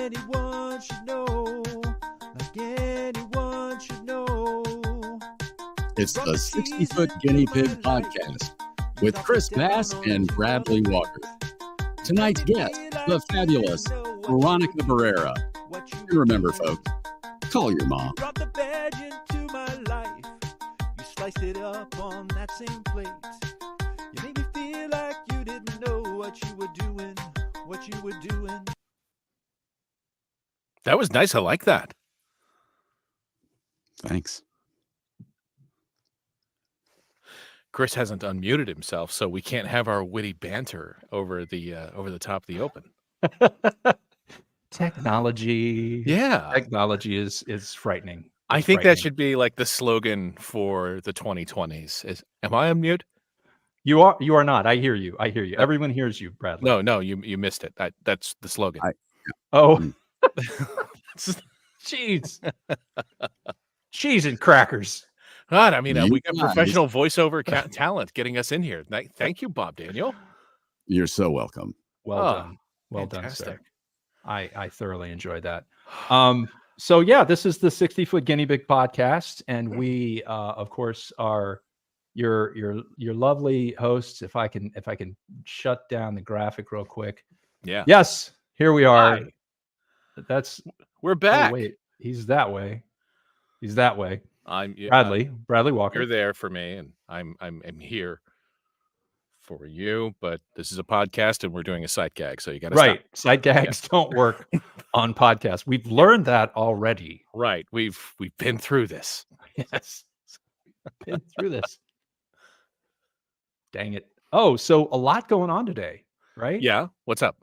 anyone should know. Like anyone should know. It's the 60-Foot Guinea Pig Podcast with Chris Bass and Bradley Walker. Tonight's guest, the fabulous Veronica Barrera. And remember, folks, call your mom. Brought the badge into my life. You sliced it up on that same plate. You made me feel like you didn't know what you were doing, what you were doing. That was nice. I like that. Thanks. Chris hasn't unmuted himself, so we can't have our witty banter over the top of the open. Technology. Yeah. Technology is frightening. I think that should be like the slogan for the 2020s. Am I on mute? You are not. I hear you. Everyone hears you, Bradley. No, you missed it. That's the slogan. Jeez. Cheese and crackers. God, I mean, You we got guys. professional voiceover talent getting us in here. Thank you, Bob Daniel. You're so welcome. Well done, fantastic. sir. I thoroughly enjoyed that. So yeah, this is the 60-Foot Guinea Pig Podcast, and we of course are your lovely hosts. If I can shut down the graphic real quick. Yeah. Yes, here we are. Hi. We're back. Oh, wait, he's that way. I'm Bradley Walker. You're there for me, and I'm here for you. But this is a podcast, and we're doing a sight gag, so you got to Right. Sight gags don't work on podcasts. We've learned that already. Right. We've been through this. Yes. Been through this. Dang it. Oh, so a lot going on today, right? Yeah. What's up?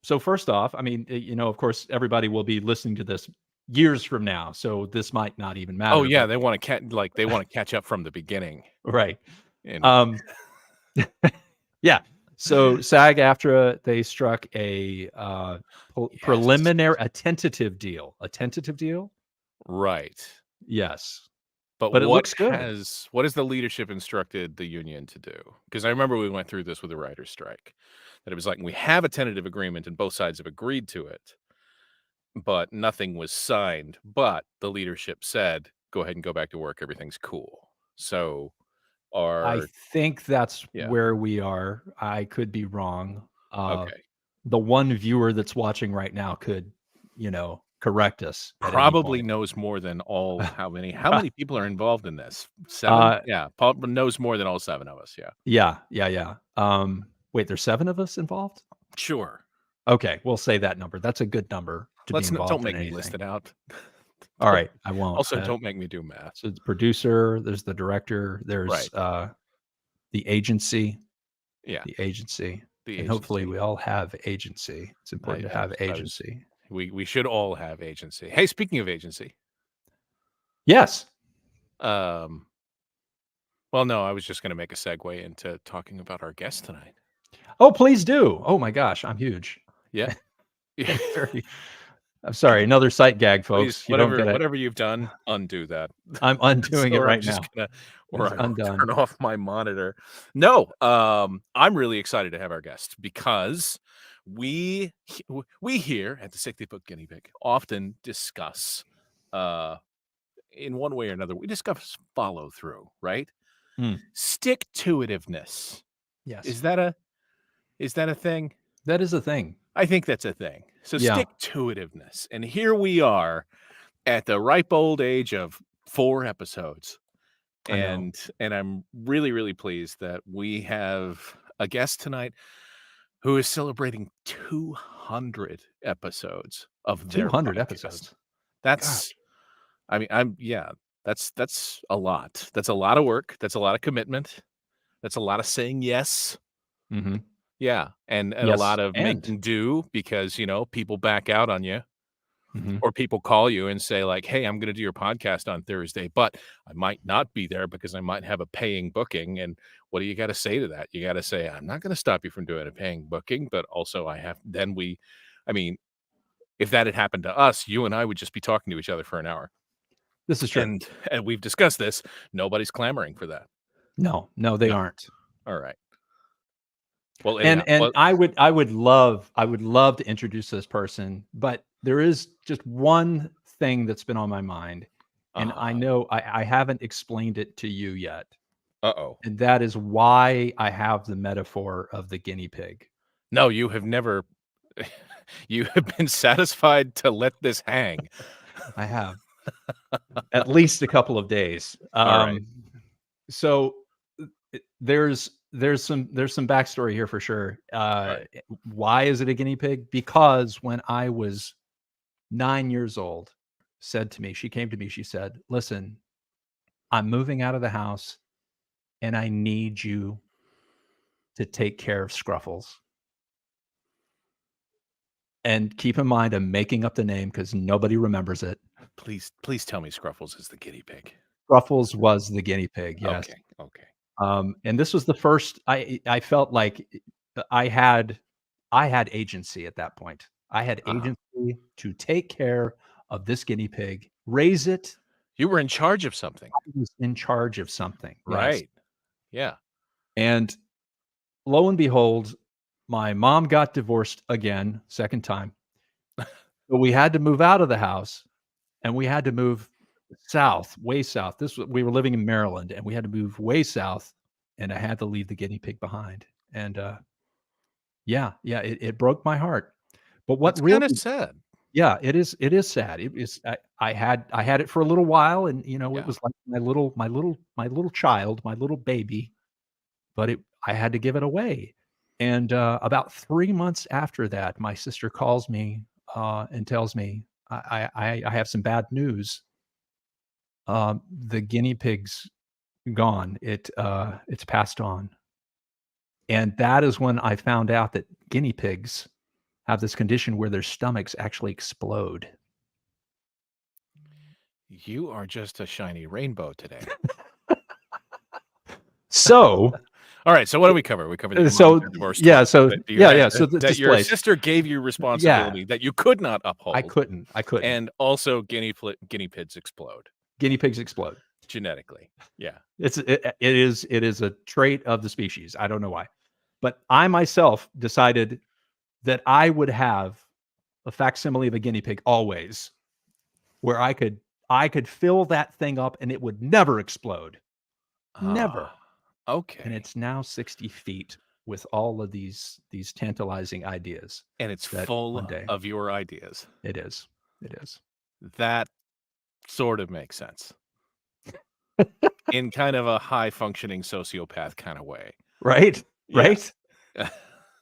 So first off, I mean, of course, everybody will be listening to this years from now, so this might not even matter. Oh yeah, they want to catch up from the beginning. Right. And Yeah. So SAG-AFTRA, they struck a preliminary, a tentative deal. Right. Yes. But it what looks good. What has the leadership instructed the union to do? Because I remember we went through this with the writer's strike. That it was like, we have a tentative agreement and both sides have agreed to it, but nothing was signed. But the leadership said, go ahead and go back to work. Everything's cool. So I think that's Yeah. where we are. I could be wrong. Okay. The one viewer that's watching right now could, correct us. at any Probably point. knows more than how many people are involved in this? 7? Yeah. Paul knows more than all 7 of us. Yeah. Yeah. Wait, there's 7 of us involved? Sure. Okay, we'll say that number. That's a good number to be involved Don't in make me anything. list it out. All right, I won't. Also, don't make me do math. So the producer, there's the director, there's Right. The agency. Yeah. The agency. The And hopefully agency. we all have agency. It's important to have agency. We should all have agency. Hey, speaking of agency. Yes. Well, no, I was just going to make a segue into talking about our guest tonight. Oh, please do. Oh my gosh, I'm huge. Yeah. I'm sorry, another sight gag, folks. Please, You don't get it. whatever you've done, undo that. I'm undoing it Or I'm right just now. Or I'm undone. turn off my monitor. No, I'm really excited to have our guest because we here at the 60-Foot Guinea Pig often discuss, in one way or another, we discuss follow through, right? Stick to itiveness. Yes. Is that a thing? That is a thing. I think that's a thing. So Yeah. stick to itiveness. And here we are at the ripe old age of 4 episodes. I know. And I'm really, really pleased that we have a guest tonight who is celebrating 200 episodes of their 200 podcast. episodes. That's that's a lot. That's a lot of work. That's a lot of commitment. That's a lot of saying yes. Mm-hmm. Yeah. And a Yes, lot of and- making do because, people back out on you. Mm-hmm. Or people call you and say like, hey, I'm going to do your podcast on Thursday, but I might not be there because I might have a paying booking. And what do you got to say to that? You got to say, I'm not going to stop you from doing a paying booking, but also if that had happened to us, you and I would just be talking to each other for an hour. This is true. And we've discussed this. Nobody's clamoring for that. No, they aren't. All right. Well, And anyhow, I would love to introduce this person, but there is just one thing that's been on my mind, and I know I haven't explained it to you yet. Uh-oh. And that is why I have the metaphor of the guinea pig. No, you have never. You have been satisfied to let this hang. I have at least a couple of days. All right. So there's some backstory here for sure. Right. Why is it a guinea pig? Because when I was 9 years old, she came to me, she said, "Listen, I'm moving out of the house and I need you to take care of Scruffles." And keep in mind, I'm making up the name because nobody remembers it. Please tell me Scruffles is the guinea pig. Scruffles was the guinea pig. Yes. Okay. And this was the first I felt like I had agency at that point. I had agency to take care of this guinea pig, raise it. You were in charge of something. I was in charge of something. Right. Yes. Yeah. And lo and behold, my mom got divorced again, second time. So we had to move out of the house and we had to move south, way south. We were living in Maryland and we had to move way south, and I had to leave the guinea pig behind. And it broke my heart. But what That's really kind of sad. Yeah, it is sad. It is I had it for a little while, and it was like my little child, my little baby, but I had to give it away. And about 3 months after that, my sister calls me and tells me, I have some bad news. The guinea pig's gone. It's passed on. And that is when I found out that guinea pigs have this condition where their stomachs actually explode. You are just a shiny rainbow today. So all right, so what do we cover? We covered the divorce. So that your sister gave you responsibility that you could not uphold. I couldn't. And also guinea pigs explode. Guinea pigs explode Genetically. Yeah. It is a trait of the species. I don't know why. But I myself decided that I would have a facsimile of a guinea pig always, where I could fill that thing up and it would never explode. Never. Okay. And it's now 60 feet with all of these tantalizing ideas. And it's full of your ideas. It is. That sort of makes sense. In kind of a high functioning sociopath kind of way. Right? Yeah. Right?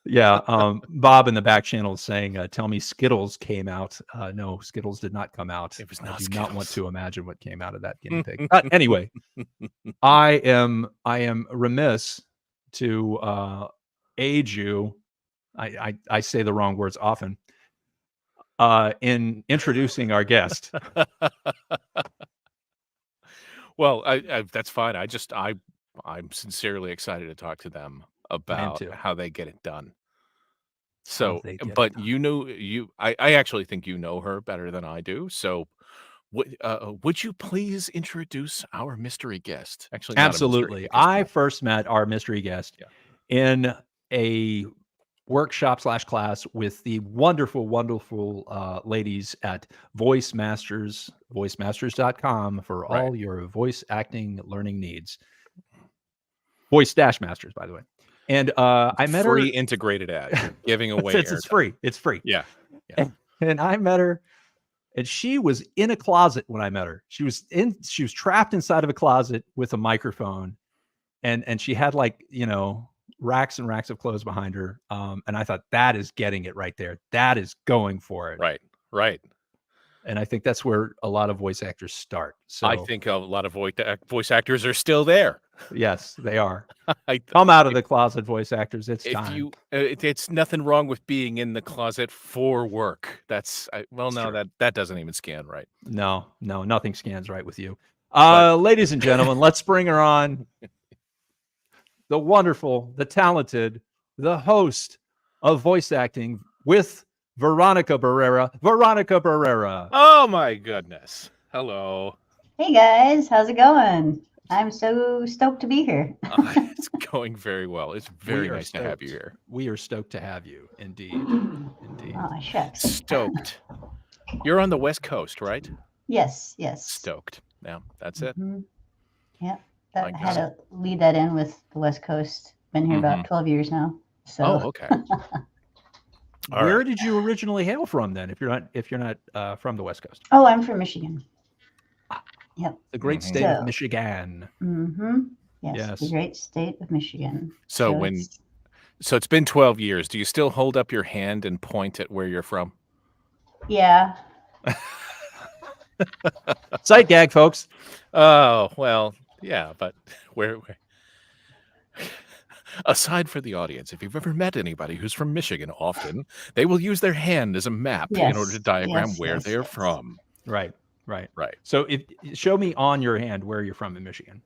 Yeah. Bob in the back channel is saying, tell me Skittles came out. No, Skittles did not come out. It was I not do Skittles. not want to imagine what came out of that guinea pig. But anyway, I am remiss to aid you. I say the wrong words often in introducing our guest. Well, that's fine. I'm sincerely excited to talk to them about how they get it done. So, but I actually think you know her better than I do. So, would you please introduce our mystery guest? Actually, not absolutely. I first met our mystery guest in a workshop / class with the wonderful ladies at Voice Masters, voicemasters.com for all your voice acting learning needs. Voice - Masters, by the way. And I met her. Free integrated ad giving away. It's free. It's free. Yeah. And I met her, and she was in a closet when I met her. She was trapped inside of a closet with a microphone, and she had racks and racks of clothes behind her. And I thought, that is getting it right there. That is going for it. Right. And I think that's where a lot of voice actors start. So I think a lot of voice actors are still there. Yes, they are. Come out of the closet, voice actors. It's time. It's nothing wrong with being in the closet for work. That doesn't even scan right. No, nothing scans right with you. Ladies and gentlemen, let's bring her on. The wonderful, the talented, the host of voice acting with Veronica Barrera. Veronica Barrera. Oh my goodness. Hello. Hey guys, how's it going? I'm so stoked to be here. It's going very well. It's very We are nice to have you stoked. here. We are stoked to have you. Indeed. Indeed. Oh, shucks. Stoked. You're on the West Coast, right? Yes. Stoked. Yeah, that's it. Mhm. Yep. My I had God. to lead that in with the West Coast. Been here about 12 years now. So Oh, okay. All Where right. did you originally hail from then? If you're not from the West Coast, Oh, I'm from Michigan. Yep. the great Mhm. state of So- Michigan. Mm-hmm. Yes, Yes. the great state of Michigan. So it's- So it's been 12 years. Do you still hold up your hand and point at where you're from? yeah. Sight gag, folks. Oh, well, yeah, but where aside for the audience, if you've ever met anybody who's from Michigan, often they will use their hand as a map in order to Yes, diagram yes, where yes, they're yes. from. Right. Right. So show me on your hand where you're from in Michigan.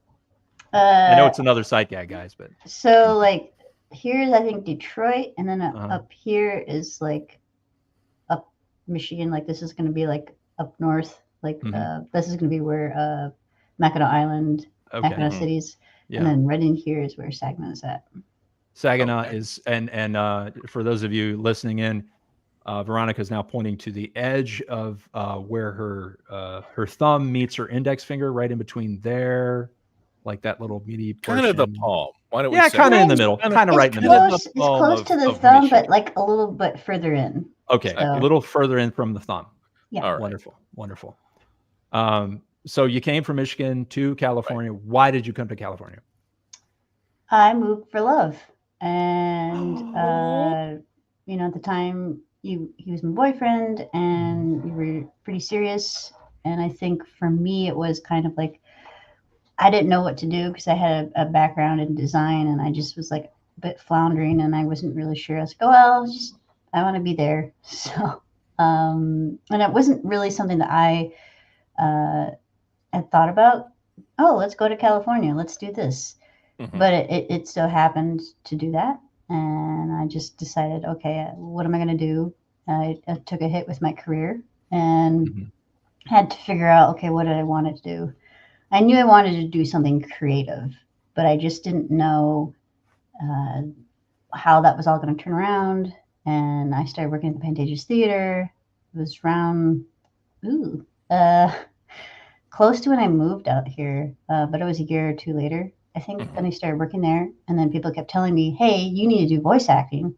I know it's another sight gag, guys, but So like here's I think Detroit, and then Uh-huh. up here is like up Michigan. Like this is going to be like up north. Like Mhm. this is going to be where Mackinac Island, okay. Mackinac Mhm. cities, Yeah. and then right in here is where Saginaw is at. Saginaw Okay. is, and for those of you listening in, Veronica is now pointing to the edge of where her thumb meets her index finger, right in between there, like that little meaty portion. Kind of the palm. Why don't we Yeah, say kind of in the It's middle, kind of- kind of right in the kind middle. of Close, the it's palm close of- to the of thumb, Michigan. but like a little bit further in. Okay, So- a little further in from the thumb. Yeah. All right. Wonderful. So you came from Michigan to California. Why did you come to California? I moved for love, and at the time he was my boyfriend, and we were pretty serious. And I think for me, it was kind of like I didn't know what to do because I had a background in design, and I just was like a bit floundering, and I wasn't really sure. I was like, oh well, I want to be there. So, and it wasn't really something that I had thought about. Oh, let's go to California. Let's do this. Mhm. But it so happened to do that. And I just decided, okay, what am I going to do? I took a hit with my career and Mhm. had to figure out, okay, what did I want to do? I knew I wanted to do something creative, but I just didn't know how that was all going to turn around. And I started working at the Pantages Theater. It was around, close to when I moved out here, but it was a year or two later, I think. Mhm. Then I started working there, and then people kept telling me, "Hey, you need to do voice acting,"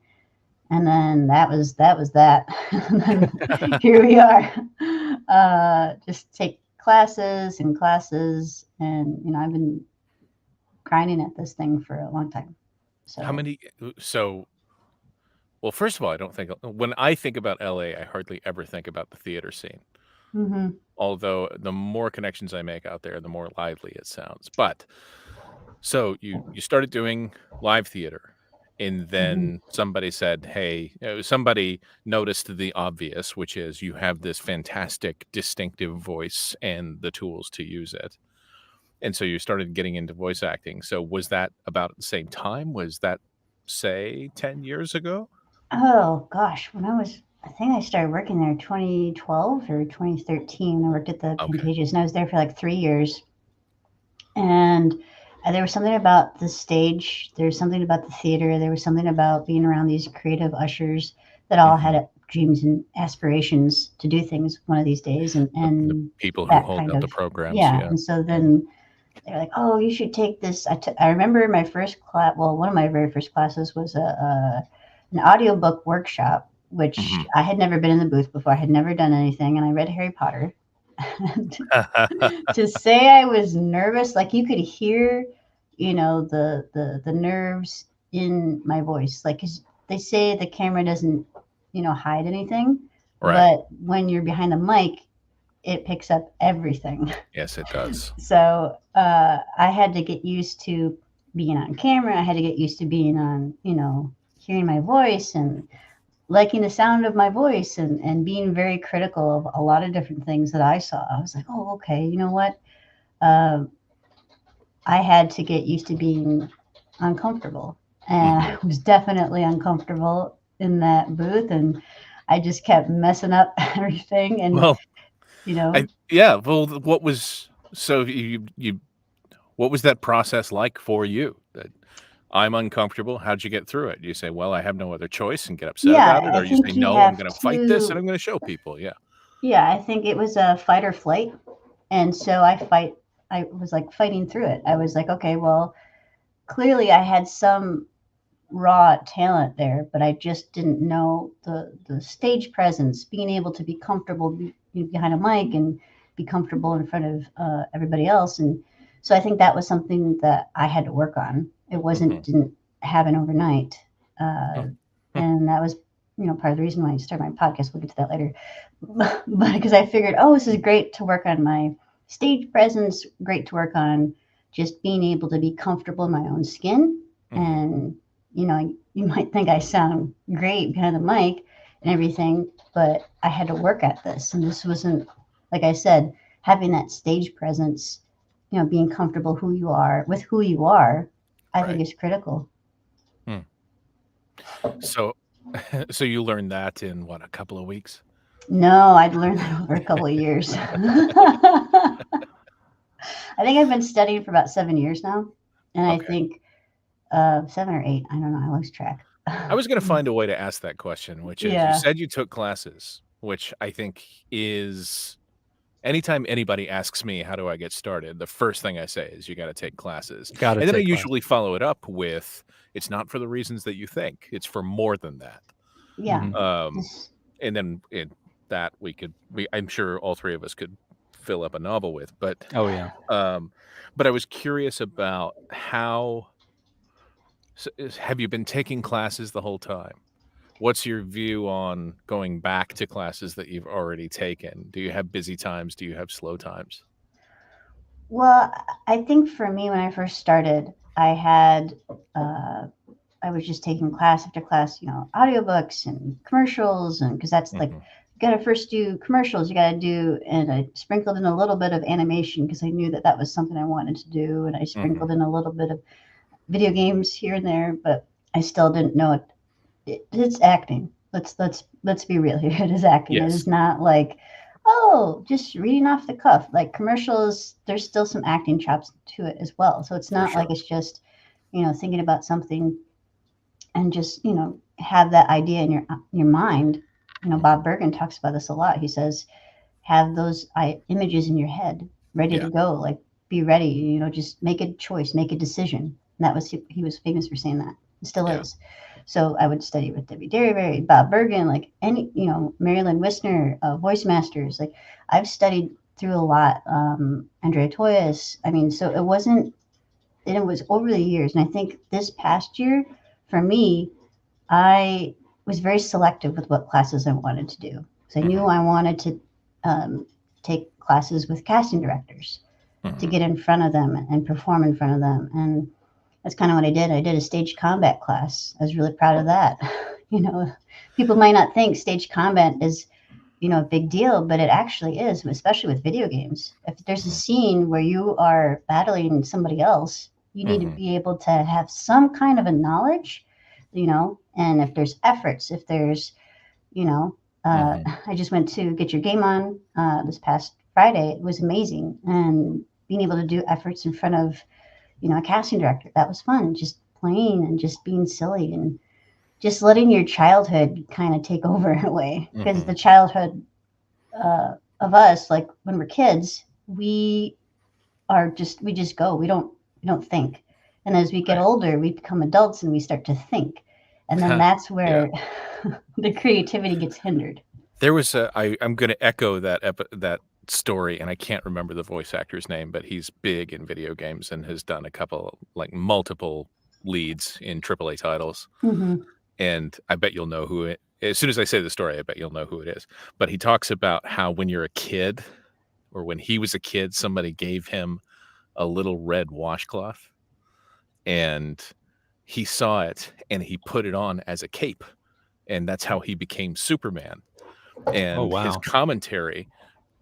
and then that was that. And then here we are, just take classes, and I've been grinding at this thing for a long time. So How many? Well, first of all, I don't think when I think about LA, I hardly ever think about the theater scene. hmm Although the more connections I make out there, the more lively it sounds. But so you started doing live theater, and then somebody said, "Hey," somebody noticed the obvious, which is you have this fantastic, distinctive voice and the tools to use it. And so you started getting into voice acting. So was that about at the same time? Was that, say, 10 years ago? Oh gosh, I think I started working there 2012 or 2013. I worked at the Okay. Pantages, and I was there for like 3 years. And there was something about the stage. There was something about the theater. There was something about being around these creative ushers that all had dreams and aspirations to do things one of these days. And The people who that hold kind up the of- programs. yeah. Yeah. And so then they're like, "Oh, you should take this." I remember my first class. Well, one of my very first classes was an audiobook workshop, which Mhm. I had never been in the booth before. I had never done anything, and I read Harry Potter. To say I was nervous, like you could hear, the nerves in my voice. Like 'cause they say the camera doesn't, hide anything, Right. but when you're behind the mic, it picks up everything. Yes, it does. So I had to get used to being on camera. I had to get used to being on, hearing my voice and liking the sound of my voice and being very critical of a lot of different things that I saw. I was like, oh, okay, you know what? I had to get used to being uncomfortable. And I was definitely uncomfortable in that booth. And I just kept messing up everything. And, Well, you know, yeah. Well, what was so you What was that process like for you? That I'm uncomfortable. How'd you get through it? Do you say, well, I have no other choice and get upset Yeah, about it? I Or you say, think you no, I'm have going to fight this and to. I'm going to show people. Yeah. Yeah, I think it was a fight or flight, and so I was like fighting through it. I was like, okay, well, clearly I had some raw talent there, but I just didn't know the stage presence, being able to be comfortable behind a mic and be comfortable in front of everybody else. And so I think that was something that I had to work on. It didn't happen overnight. And that was, part of the reason why I started my podcast. We'll get to that later. But because I figured, oh, this is great to work on my stage presence, great to work on just being able to be comfortable in my own skin. And, you might think I sound great behind the mic and everything, but I had to work at this. And this wasn't, like I said, having that stage presence, being comfortable with who you are, I think is critical. So you learned that in what, a couple of weeks? No, I'd learned that over a couple of years. I think I've been studying for about 7 years now. And I think 7 or 8, I don't know, I lose track. I was going to find a way to ask that question, which is, you said you took classes, which I think is, anytime anybody asks me, how do I get started? The first thing I say is you got to take classes. And then I usually follow it up with, it's not for the reasons that you think. It's for more than that. Yeah. And then that I'm sure all three of us could fill up a novel with, but but I was curious about have you been taking classes the whole time? What's your view on going back to classes that you've already taken? Do you have busy times? Do you have slow times? Well, I think for me, when I first started, I was just taking class after class, audiobooks and commercials, and because that's like, you got to first do commercials, and I sprinkled in a little bit of animation because I knew that was something I wanted to do, and I sprinkled in a little bit of video games here and there, but I still didn't know it's acting. Let's be real here. It is acting. Yes. It is not like, just reading off the cuff. Like commercials, there's still some acting chops to it as well. So it's not like it's just, thinking about something and just, have that idea in your mind. Bob Bergen talks about this a lot. He says, have those images in your head ready to go. Like, be ready, just make a choice, make a decision. And he was famous for saying that. It still is. So I would study with Debbie Derryberry, Bob Bergen, like any, Marilyn Wisner, Voice Masters. Like I've studied through a lot. Andrea Toyas. I mean, so it was over the years. And I think this past year, for me, I was very selective with what classes I wanted to do. So I knew I wanted to take classes with casting directors to get in front of them and perform in front of them. And that's kind of what I did. I did a stage combat class. I was really proud of that. People might not think stage combat is, a big deal, but it actually is, especially with video games. If there's a scene where you are battling somebody else, you need to be able to have some kind of a knowledge, and if there's efforts, if there's, I just went to Get Your Game On this past Friday. It was amazing. And being able to do efforts in front of, a casting director, that was fun. Just playing and just being silly and just letting your childhood kind of take over in a way. Because the childhood of us, like when we're kids, we just go. We don't think. And as we get older, we become adults and we start to think. And then that's where the creativity gets hindered. There was I'm going to echo that story, and I can't remember the voice actor's name, but he's big in video games and has done a couple, like multiple leads in AAA titles. And I bet you'll know who it. As soon as I say the story, I bet you'll know who it is. But he talks about how when you're a kid, or when he was a kid, somebody gave him a little red washcloth, and he saw it and he put it on as a cape, and that's how he became Superman. And his commentary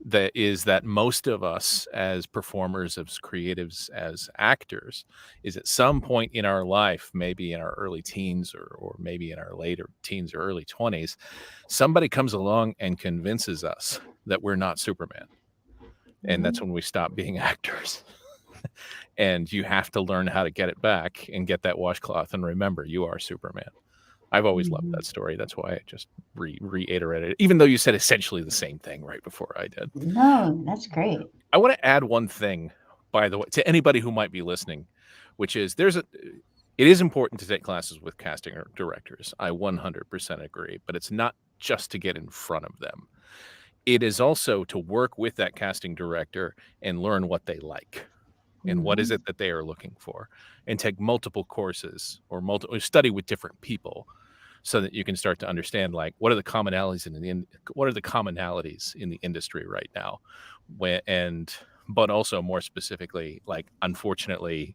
that most of us as performers, as creatives, as actors, is at some point in our life, maybe in our early teens or maybe in our later teens or early 20s, somebody comes along and convinces us that we're not Superman. And that's when we stop being actors. and you have to learn how to get it back and get that washcloth and remember you are Superman. I've always loved that story. That's why I just reiterated it, even though you said essentially the same thing right before I did. No, that's great. I want to add one thing, by the way, to anybody who might be listening, which is it is important to take classes with casting directors. I 100% agree, but it's not just to get in front of them. It is also to work with that casting director and learn what they like and what is it that they are looking for, and take multiple courses or study with different people so that you can start to understand, like, what are the commonalities in the industry right now, but also more specifically, like, unfortunately,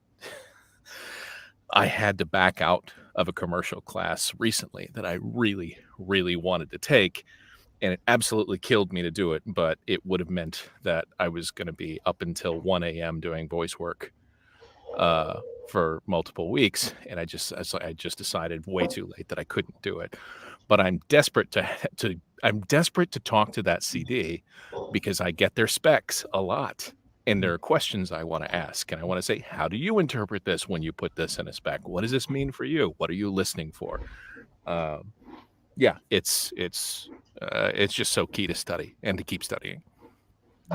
I had to back out of a commercial class recently that I really, really wanted to take, and it absolutely killed me to do it, but it would have meant that I was going to be up until 1 a.m. doing voice work for multiple weeks, and I just decided way too late that I couldn't do it. But I'm desperate to talk to that CD because I get their specs a lot, and there are questions I want to ask, and I want to say, how do you interpret this when you put this in a spec? What does this mean for you? What are you listening for? It's just so key to study and to keep studying.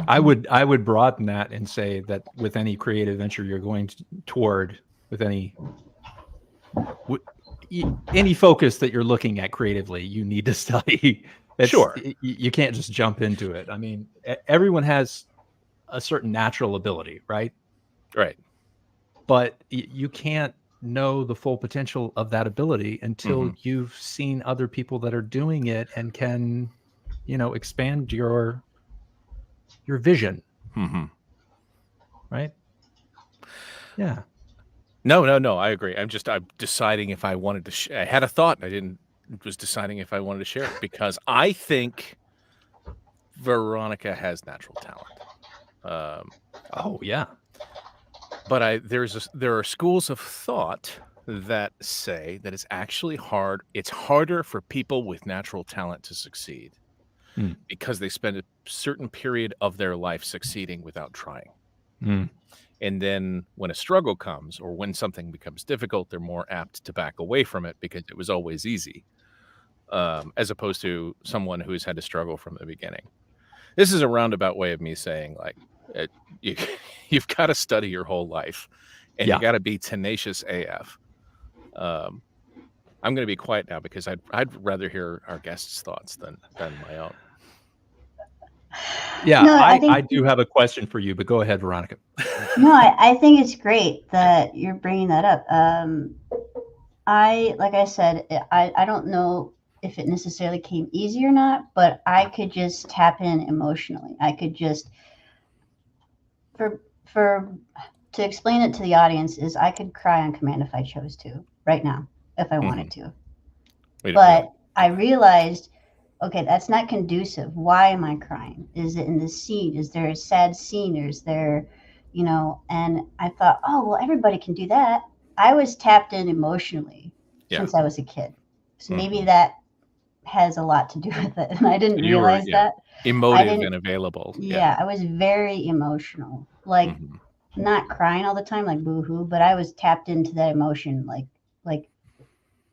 I would broaden that and say that with any creative venture you're going toward, with any focus that you're looking at creatively, you need to study. Sure. You can't just jump into it. I mean, everyone has a certain natural ability, right? Right. But you can't know the full potential of that ability until you've seen other people that are doing it and can, expand your vision. Right? Yeah. No, I agree. I'm deciding if I wanted to. I had a thought. Was deciding if I wanted to share it because I think Veronica has natural talent. Oh yeah. But there are schools of thought that say that it's actually hard. It's harder for people with natural talent to succeed because they spend a certain period of their life succeeding without trying. And then when a struggle comes or when something becomes difficult, they're more apt to back away from it because it was always easy, as opposed to someone who's had to struggle from the beginning. This is a roundabout way of me saying, like, you've got to study your whole life, and you got to be tenacious AF. I'm going to be quiet now because I'd rather hear our guests' thoughts than my own. Yeah, no, I do have a question for you, but go ahead, Veronica. No, I think it's great that you're bringing that up. Like I said, I don't know if it necessarily came easy or not, but I could just tap in emotionally. I could just, to explain it to the audience, is I could cry on command if I chose to right now, if I wanted to. But I realized, okay, that's not conducive. Why am I crying? Is it in the scene? Is there a sad scene? Or is there, and I thought, oh, well, everybody can do that. I was tapped in emotionally since I was a kid. So maybe that has a lot to do with it. And I didn't realize that. Emotive and available. Yeah, I was very emotional. Like not crying all the time, like boo-hoo, but I was tapped into that emotion like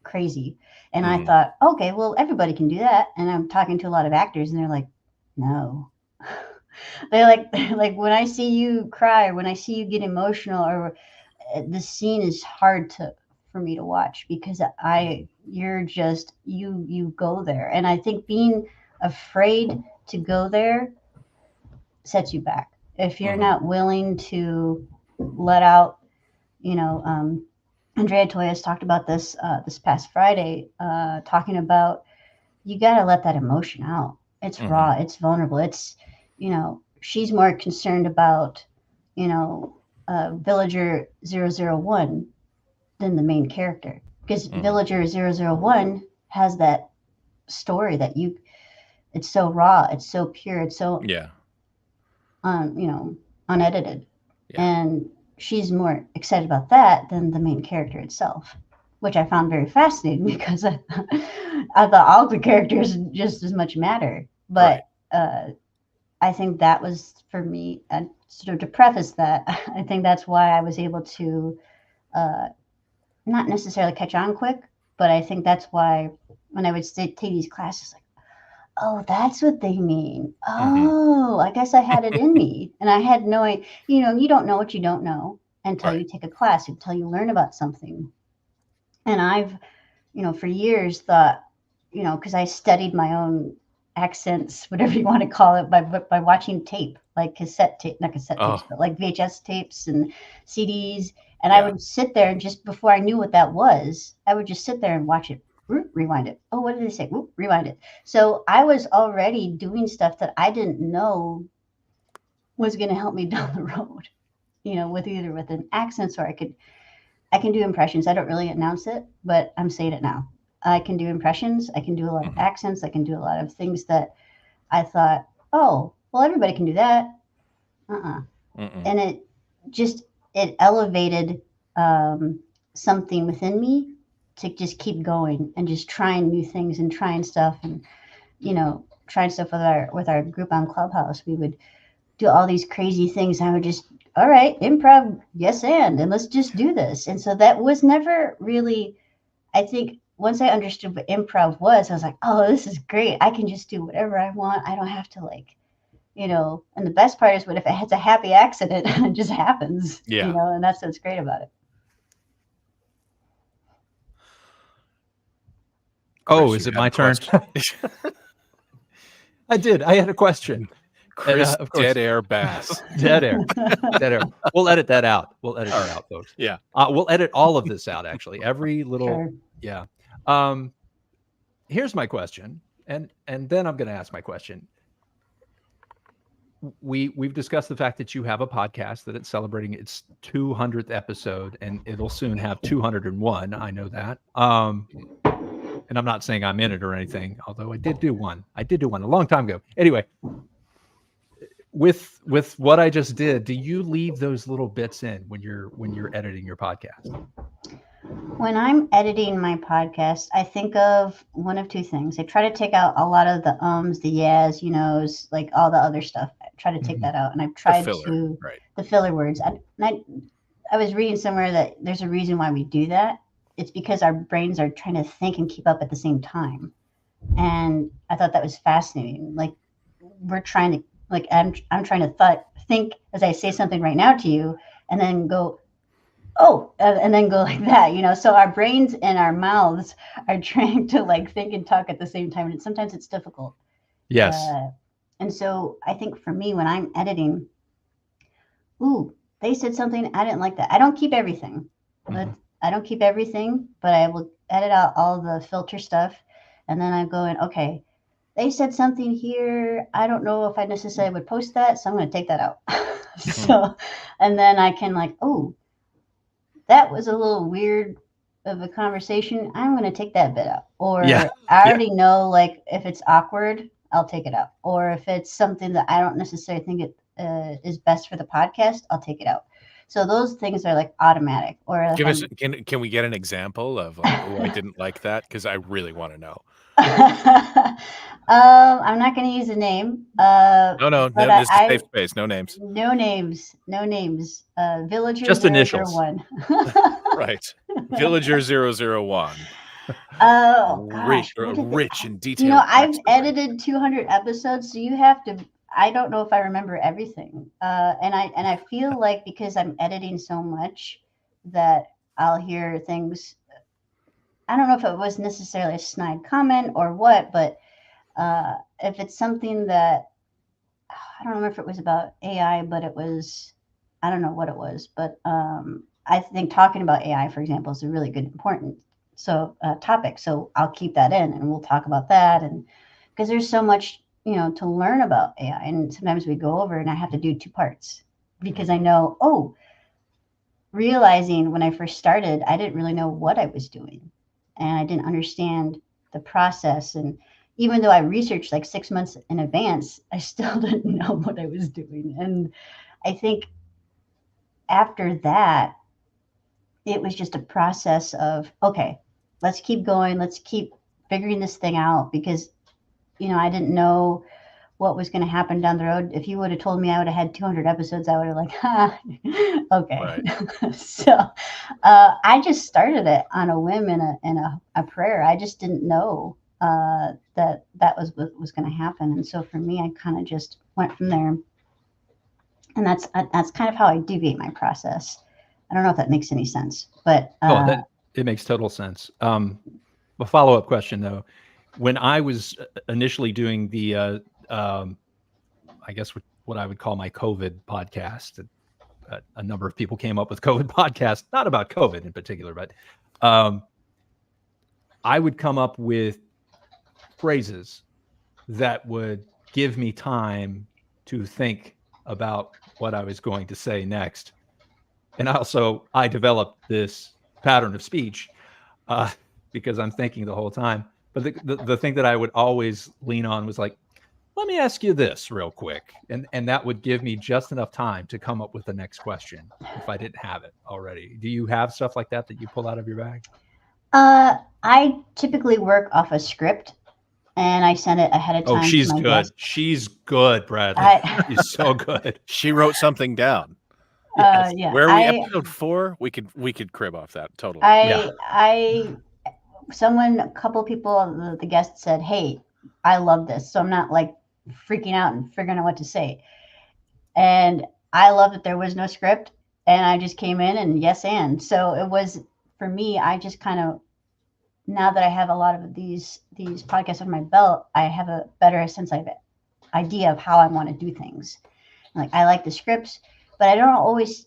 crazy. And I thought, okay, well, everybody can do that. And I'm talking to a lot of actors and they're like, no. They're like when I see you cry or when I see you get emotional, or the scene is hard for me to watch because you're just, you go there. And I think being afraid to go there sets you back. If you're not willing to let out, Andrea Toyas talked about this past Friday, talking about you got to let that emotion out. It's raw. It's vulnerable. It's, she's more concerned about, Villager 001 than the main character, because Villager 001 has that story that it's so raw. It's so pure. It's so, unedited. Yeah. And she's more excited about that than the main character itself, which I found very fascinating because I thought all the characters just as much matter. But I think that was for me, and sort of to preface that, I think that's why I was able to not necessarily catch on quick, but I think that's why when I would take these classes, like, oh, that's what they mean. Oh, I guess I had it in me. And I had no, you don't know what you don't know until you take a class, until you learn about something. And I've, for years thought, because I studied my own accents, whatever you want to call it, by watching tape, like cassette tape, not cassette tapes, but like VHS tapes and CDs. And I would sit there and just before I knew what that was, I would just sit there and watch it, rewind it. Oh, what did they say? Rewind it. So I was already doing stuff that I didn't know was going to help me down the road, with either with an accents or I can do impressions. I don't really announce it, but I'm saying it now. I can do impressions. I can do a lot of accents. I can do a lot of things that I thought, oh, well, everybody can do that. And it elevated something within me to just keep going and just trying new things and trying stuff and, trying stuff with our group on Clubhouse. We would do all these crazy things. I would just, all right, improv, yes, and let's just do this. And so that was never really, I think, once I understood what improv was, I was like, oh, this is great. I can just do whatever I want. I don't have to and the best part is what if it has a happy accident and it just happens, and that's what's great about it. Oh, is it my turn? I had a question. Chris, dead air bass. Dead air. We'll edit that out. We'll edit it out, folks. Yeah. We'll edit all of this out, actually. Every little, Sure. Yeah. Here's my question, and then I'm going to ask my question. We've discussed the fact that you have a podcast, that it's celebrating its 200th episode, and it'll soon have 201. I know that. And I'm not saying I'm in it or anything, although I did do one a long time ago. Anyway, with what I just did, do you leave those little bits in when you're editing your podcast? When I'm editing my podcast, I think of one of two things. I try to take out a lot of the ums, the yes, like all the other stuff. I try to take that out, and I've tried the filler words. I was reading somewhere that there's a reason why we do that. It's because our brains are trying to think and keep up at the same time, and I thought that was fascinating. Like we're trying to, like I'm trying to think as I say something right now to you, and then go. And then go like that, So our brains and our mouths are trying to like think and talk at the same time. And sometimes it's difficult. Yes. And so I think for me, when I'm editing, they said something, I didn't like that. I don't keep everything. But I will edit out all the filter stuff. And then I'm going, okay, they said something here. I don't know if I necessarily would post that. So I'm going to take that out. And then I can that was a little weird of a conversation. I'm going to take that bit out. Or I already know, like, if it's awkward, I'll take it out. Or if it's something that I don't necessarily think it is best for the podcast, I'll take it out. So those things are like automatic. Or can we get an example of I didn't like that? Because I really want to know. I'm not going to use a name. No, this is a safe space. No names. No names. Villager just initials. 001. Right. Villager 001. Oh, gosh. Rich and detailed. I've edited 200 episodes, so you have to. I don't know if I remember everything, and I feel like because I'm editing so much that I'll hear things. I don't know if it was necessarily a snide comment or what, but if it's something that I don't remember if it was about AI, but it was, I don't know what it was, but I think talking about AI, for example, is a really good, important topic. So I'll keep that in and we'll talk about that. And because there's so much, to learn about AI, and sometimes we go over and I have to do 2 parts because I know, realizing when I first started, I didn't really know what I was doing. And I didn't understand the process. And even though I researched like 6 months in advance, I still didn't know what I was doing. And I think after that, it was just a process of, okay, let's keep going. Let's keep figuring this thing out because, I didn't know what was going to happen down the road. If you would have told me I would have had 200 episodes, I would have like, okay. Right. So I just started it on a whim and a prayer. I just didn't know that was what was going to happen. And so for me, I kind of just went from there. And that's kind of how I deviate my process. I don't know if that makes any sense, but it makes total sense. A follow-up question though, when I was initially doing the I guess what I would call my COVID podcast, a number of people came up with COVID podcasts, not about COVID in particular, but I would come up with phrases that would give me time to think about what I was going to say next. And I developed this pattern of speech because I'm thinking the whole time. But the thing that I would always lean on was like, let me ask you this real quick. And that would give me just enough time to come up with the next question if I didn't have it already. Do you have stuff like that you pull out of your bag? I typically work off a script and I send it ahead of time. Oh, she's good. Guest. She's good, Bradley. She's so good. She wrote something down. Yes. Yeah. Where are we? Episode 4? We could crib off that totally. A couple people, the guests said, "Hey, I love this," so I'm not like freaking out and figuring out what to say. And I love that there was no script, and I just came in and yes, and so it was for me. I just kind of, now that I have a lot of these podcasts under my belt, I have a better sense of idea of how I want to do things. Like I like the scripts, but I don't always.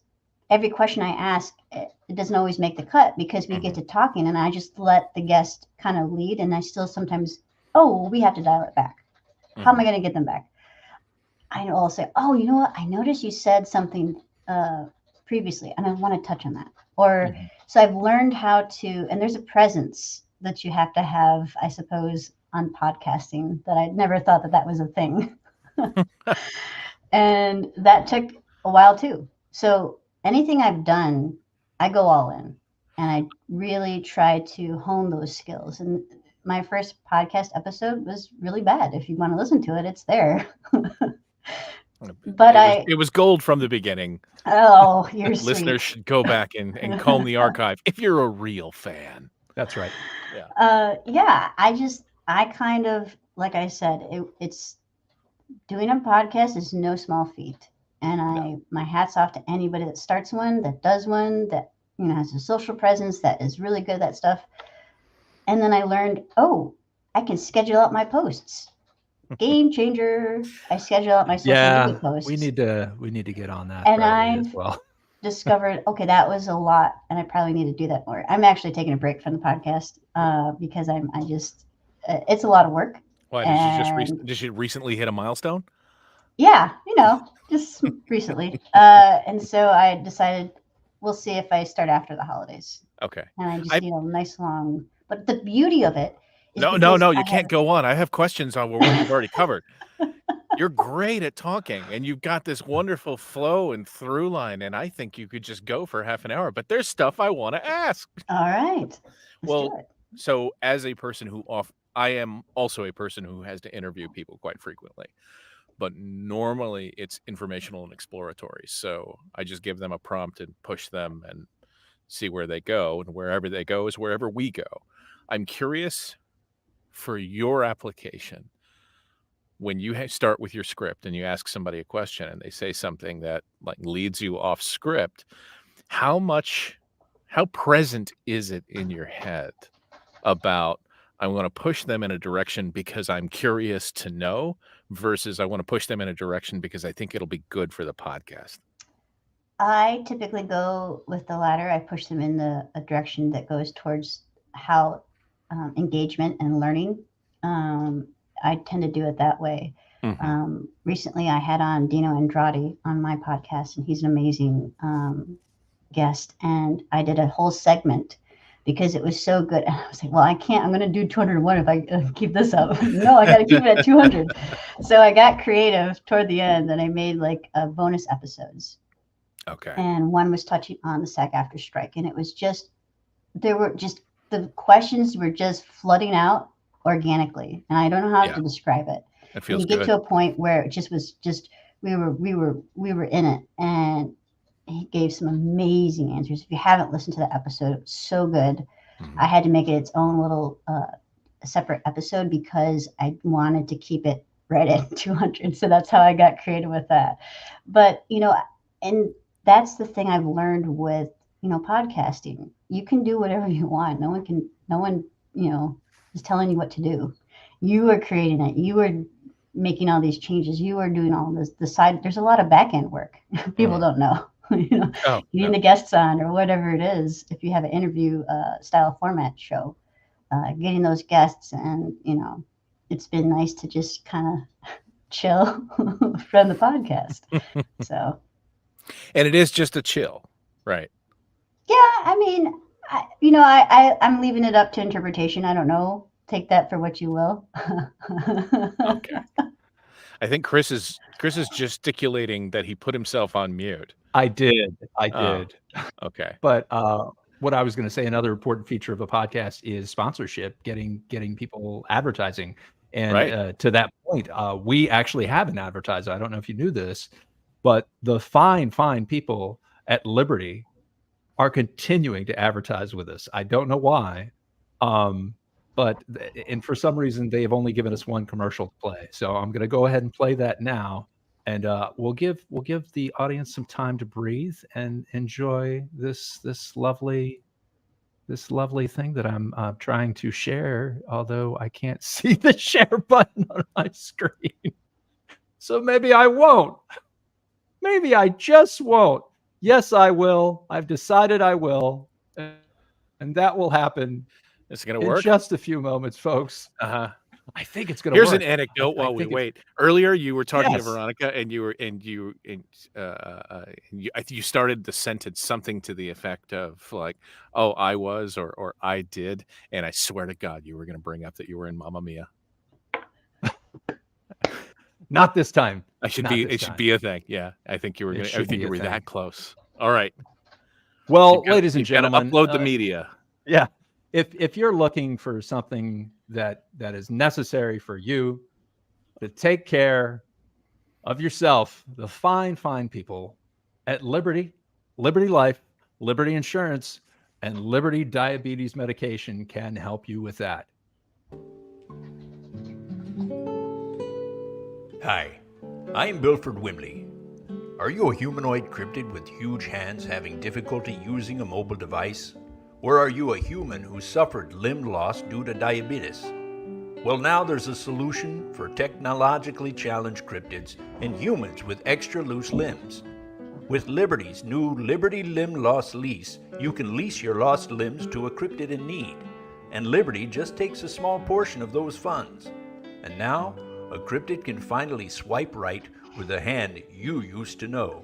Every question I ask, it doesn't always make the cut because we get to talking, and I just let the guest kind of lead, and I still sometimes, we have to dial it back. How am I going to get them back? I'll say, you know what? I noticed you said something previously, and I want to touch on that. Or so I've learned how to, and there's a presence that you have to have, I suppose, on podcasting that I never thought that was a thing. And that took a while too. So anything I've done, I go all in, and I really try to hone those skills. And my first podcast episode was really bad. If you want to listen to it, it's there. But it was gold from the beginning. Oh, you're sweet. Listeners should go back and comb the archive if you're a real fan. That's right. Yeah. I kind of, like I said, it's doing a podcast is no small feat. And my hat's off to anybody that starts one, that does one, that has a social presence, that is really good at that stuff. And then I learned, I can schedule out my posts. Game changer. I schedule out my social media posts. We need to get on that. And I've discovered, that was a lot, and I probably need to do that more. I'm actually taking a break from the podcast because it's a lot of work. Why did you recently hit a milestone? Yeah, just recently. And so I decided we'll see if I start after the holidays. Okay. And I just need a nice long, but the beauty of it is No, you can't go on. I have questions on what you've already covered. You're great at talking, and you've got this wonderful flow and through line, and I think you could just go for half an hour, but there's stuff I want to ask. All right. So as a person I am also a person who has to interview people quite frequently. But normally it's informational and exploratory. So I just give them a prompt and push them and see where they go. And wherever they go is wherever we go. I'm curious for your application. When you start with your script and you ask somebody a question and they say something that like leads you off script, how present is it in your head about, I want to push them in a direction because I'm curious to know versus I want to push them in a direction because I think it'll be good for the podcast? I typically go with the latter. I push them in a direction that goes towards how engagement and learning. I tend to do it that way. Recently, I had on Dino Andrade on my podcast, and he's an amazing guest. And I did a whole segment because it was so good. And I was like, well, I can't. I'm going to do 201 if I keep this up. No, I got to keep it at 200. So I got creative toward the end, and I made like bonus episodes. Okay. And one was touching on the SAG-AFTRA strike, and it was just the questions were just flooding out organically, and I don't know how to describe it. That And feels you get good. to a point where it just was just we were in it, and he gave some amazing answers. If you haven't listened to that episode, it was so good. Mhm. I had to make it its own little separate episode because I wanted to keep it right at 200. So that's how I got creative with that. But, and that's the thing I've learned with, podcasting. You can do whatever you want. No one, is telling you what to do. You are creating it. You are making all these changes. You are doing all this, the side, there's a lot of back end work. People don't know, Oh, getting no. the guests on or whatever it is. If you have an interview style format show, getting those guests, and it's been nice to just kind of chill from the podcast. So And it is just a chill, right? yeah, I mean, I'm leaving it up to interpretation. I don't know. Take that for what you will. Okay. I think Chris is gesticulating that he put himself on mute. I did. Oh. Okay. But what I was going to say, another important feature of a podcast is sponsorship, getting people advertising. And Right. To that point, we actually have an advertiser. I don't know if you knew this, but the fine people at Liberty are continuing to advertise with us. I don't know why, but for some reason they have only given us one commercial to play. So I'm going to go ahead and play that now, and we'll give the audience some time to breathe and enjoy this lovely thing that I'm trying to share, although I can't see the share button on my screen. So maybe I won't. Maybe I just won't. Yes, I will. I've decided I will. And that will happen Is it going in to work? just a few moments, folks. Uh-huh. I think it's going to work. Here's an anecdote while we think wait. Earlier, you were talking to Yes. Veronica, and I think you started the sentence something to the effect of like, "Oh, I was," or "I did," and I swear to God, you were going to bring up that you were in Mamma Mia. Not this time. It should time. be a thing. Yeah, I think you were It going. I should think be you a were thing. that close. All right. Well, You've got- ladies and you've got to gentlemen, upload the media. Yeah. If you're looking for something that is necessary for you to take care of yourself, the fine people at Liberty Life, Liberty Insurance, and Liberty Diabetes Medication can help you with that. Hi, I'm Bilford Wimley. Are you a humanoid cryptid with huge hands having difficulty using a mobile device? Or are you a human who suffered limb loss due to diabetes? Well, now there's a solution for technologically challenged cryptids and humans with extra loose limbs. With Liberty's new Liberty Limb Loss Lease, you can lease your lost limbs to a cryptid in need, and Liberty just takes a small portion of those funds. And now, a cryptid can finally swipe right with a hand you used to know.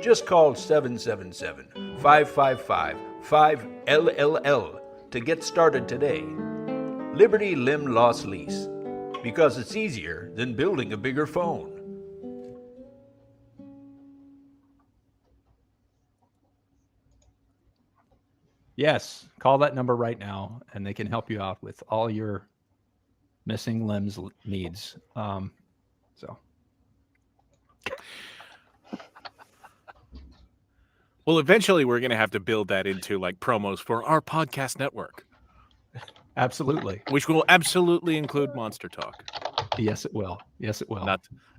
Just call 777-555-5LLL to get started today. Liberty Limb Loss Lease, because it's easier than building a bigger phone. Yes, call that number right now, and they can help you out with all your missing limbs needs. So. Well, eventually, we're going to have to build that into like promos for our podcast network, Absolutely. which will absolutely include Monster Talk. Yes, it will. Yes, it will.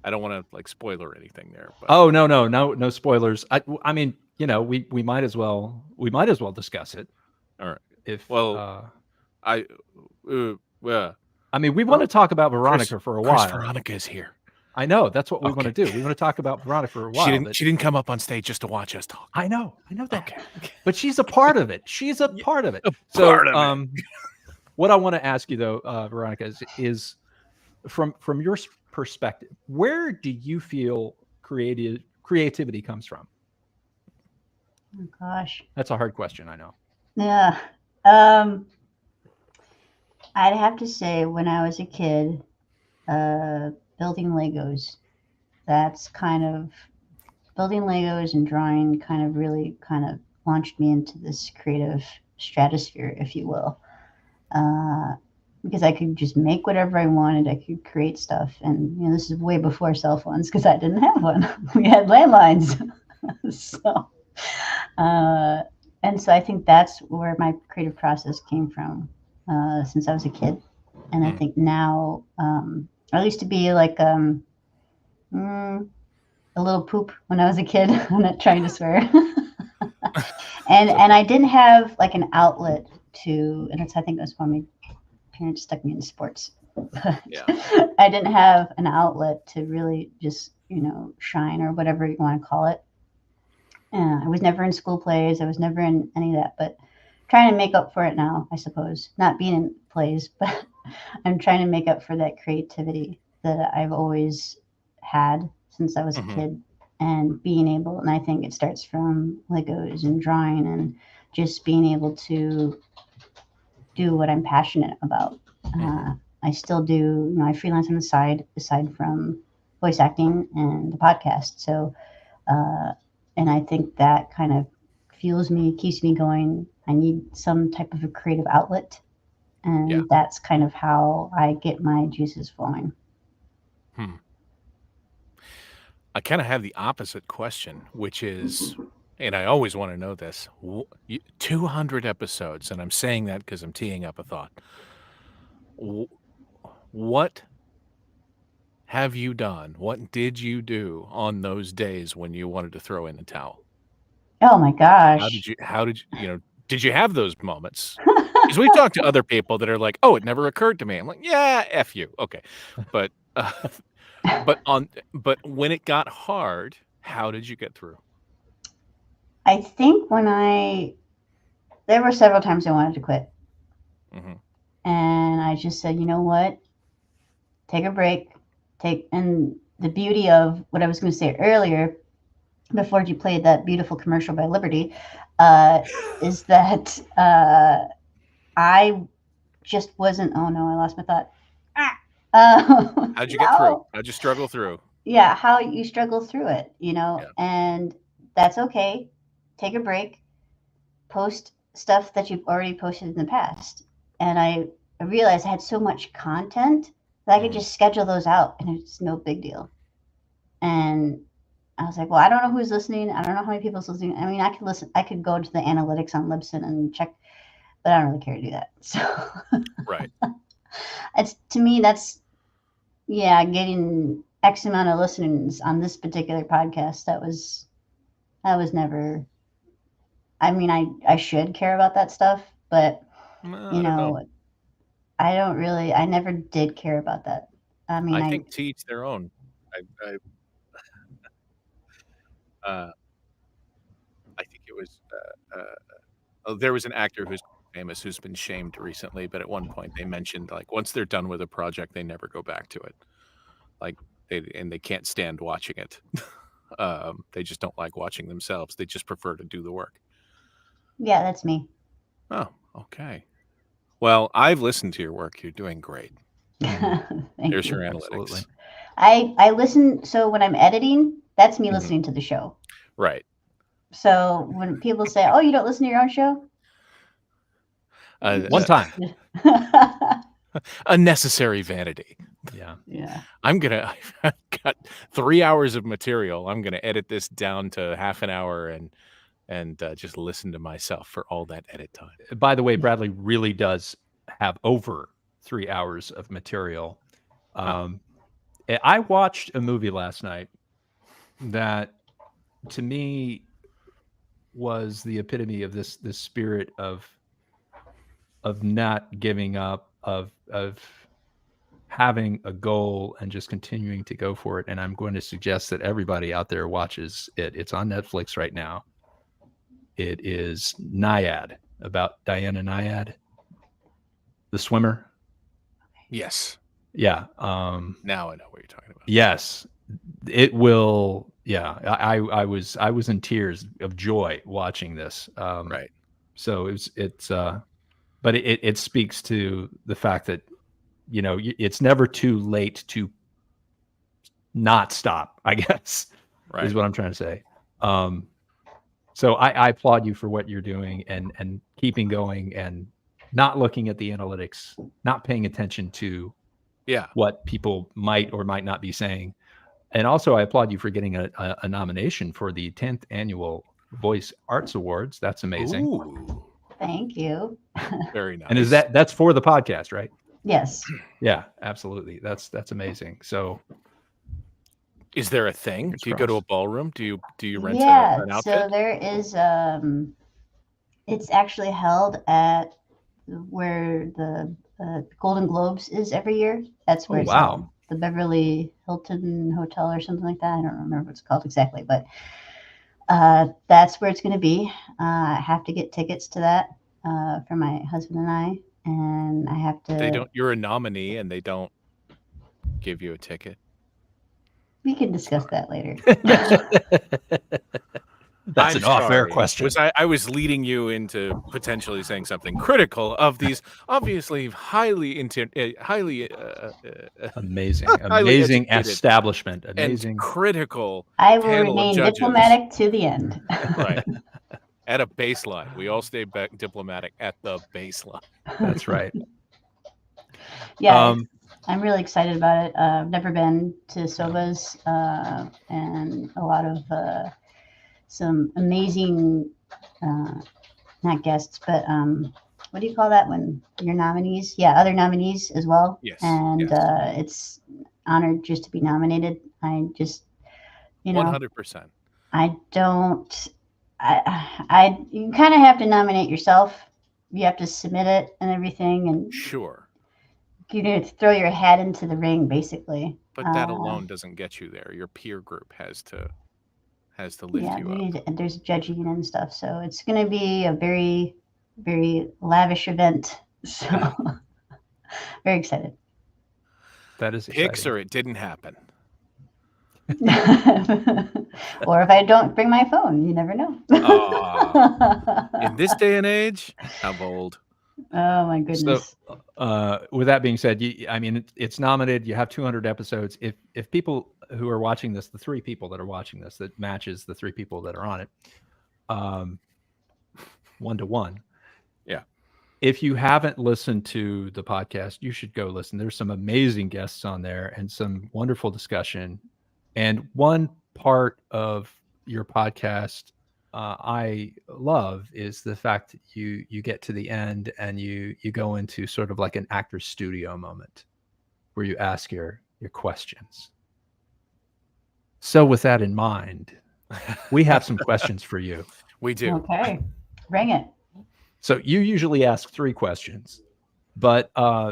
I don't want to like spoiler anything there. But Oh, no spoilers. I mean, we might as well discuss it. all right. If Well, I mean, we want to talk about Veronica for a while. Veronica is here. I know that's what we want to Okay. do. We want to talk about Veronica for a while. She didn't come up on stage just to watch us talk. I know that. Okay. But she's a part of it. She's a part of it. part of it. What I want to ask you though, Veronica, is from your perspective, where do you feel creativity comes from? Oh gosh. That's a hard question, I know. Yeah. I'd have to say when I was a kid, building Legos, that's kind of building Legos and drawing really launched me into this creative stratosphere, if you will. because I could just make whatever I wanted. I could create stuff. And, this is way before cell phones because I didn't have one. We had landlines. So, and so I think that's where my creative process came from since I was a kid. And I think now, I used to be like a little poop when I was a kid. I'm not trying to swear. and I didn't have like an outlet to, and I think that's why my parents stuck me in sports. Yeah. I didn't have an outlet to really just, shine or whatever you want to call it. I was never in school plays. I was never in any of that, but trying to make up for it now, I suppose. Not being in plays, but I'm trying to make up for that creativity that I've always had since I was a kid, and being able, and I think it starts from Legos and drawing and just being able to do what I'm passionate about. I still do, I freelance on the side, aside from voice acting and the podcast. So, and I think that kind of fuels me, keeps me going. I need some type of a creative outlet. And that's kind of how I get my juices flowing. I kind of have the opposite question, which is, and I always want to know this, 200 episodes, and I'm saying that because I'm teeing up a thought. What have you done? What did you do on those days when you wanted to throw in the towel? Oh my gosh. Did you have those moments? Because we talked to other people that are like, oh, it never occurred to me. I'm like, yeah, F you. Okay. But but when it got hard, how did you get through? I think there were several times I wanted to quit. And I just said, you know what? Take a break. And the beauty of what I was going to say earlier, before you played that beautiful commercial by Liberty, is that I just wasn't, oh no, I lost my thought. How'd you get through? How'd you struggle through? Yeah, how you struggle through it, and that's okay. Take a break, post stuff that you've already posted in the past. And I realized I had so much content that I could just schedule those out and it's no big deal. And I was like, well, I don't know who's listening. I don't know how many people's listening. I mean, I could go to the analytics on Libsyn and check, but I don't really care to do that. So right. To me, that's, getting X amount of listeners on this particular podcast. That was never, I mean, I should care about that stuff, but I never did care about that. I mean, I think to each their own. I think it was there was an actor who's famous who's been shamed recently, but at one point they mentioned like once they're done with a project, they never go back to it. Like they can't stand watching it. They just don't like watching themselves. They just prefer to do the work. Yeah, that's me. Oh, okay. Well, I've listened to your work. You're doing great. There's your analytics. Absolutely. I listen. So when I'm editing, that's me listening to the show. Right. So when people say, "Oh, you don't listen to your own show," one time, unnecessary vanity. Yeah. I've got 3 hours of material. I'm gonna edit this down to half an hour and just listen to myself for all that edit time. By the way, Bradley really does have over 3 hours of material. I watched a movie last night that to me was the epitome of this spirit of not giving up, of having a goal and just continuing to go for it. And I'm going to suggest that everybody out there watches it. It's on Netflix right now. It is Naiad, about Diana Naiad, the swimmer. Yes. Yeah. Now I know what you're talking about. Yes. It will. Yeah. I was in tears of joy watching this. Right. So but it speaks to the fact that, it's never too late to not stop, I guess, right, is what I'm trying to say. So I applaud you for what you're doing and keeping going and not looking at the analytics, not paying attention to what people might or might not be saying. And also, I applaud you for getting a nomination for the 10th annual Voice Arts Awards. That's amazing. Ooh, Thank you. very nice. And that's for the podcast, right? Yes. Yeah, absolutely. That's amazing. So, is there a thing? Do you go to a ballroom? Do you rent an outfit? So there is. It's actually held at where the Golden Globes is every year. That's where it's held. The Beverly Hilton Hotel or something like that. I don't remember what it's called exactly, but that's where it's going to be. I have to get tickets to that for my husband and I, and I have to. They don't. You're a nominee, and they don't give you a ticket. We can discuss that later. That's an off-air question. I was leading you into potentially saying something critical of these obviously highly amazing establishment, amazing and critical. I will remain diplomatic to the end. Right. At a baseline, we all stay back diplomatic at the baseline. That's right. Yeah. I'm really excited about it. I've never been to Soba's, and a lot of some amazing, not guests, but what do you call that when your nominees? Yeah, other nominees as well. Yes. And it's honored just to be nominated. I just, 100%. I don't. You kind of have to nominate yourself. You have to submit it and everything, and sure. You need to throw your hat into the ring, basically. But that alone doesn't get you there. Your peer group has to lift you up. And there's judging and stuff, so it's going to be a very, very lavish event. So very excited. That is exciting. Picks or it didn't happen. Or if I don't bring my phone, you never know. In this day and age, how bold. Oh my goodness. So, with that being said, it's nominated. You have 200 episodes. If people who are watching this, the 3 people that are watching this, that matches the 3 people that are on it, 1-to-1. Yeah. If you haven't listened to the podcast, you should go listen. There's some amazing guests on there and some wonderful discussion. And one part of your podcast I love is the fact that you get to the end and you go into sort of like an actor's studio moment where you ask your questions. So with that in mind, we have some questions for you. We do. Okay, bring it. So you usually ask 3 questions, but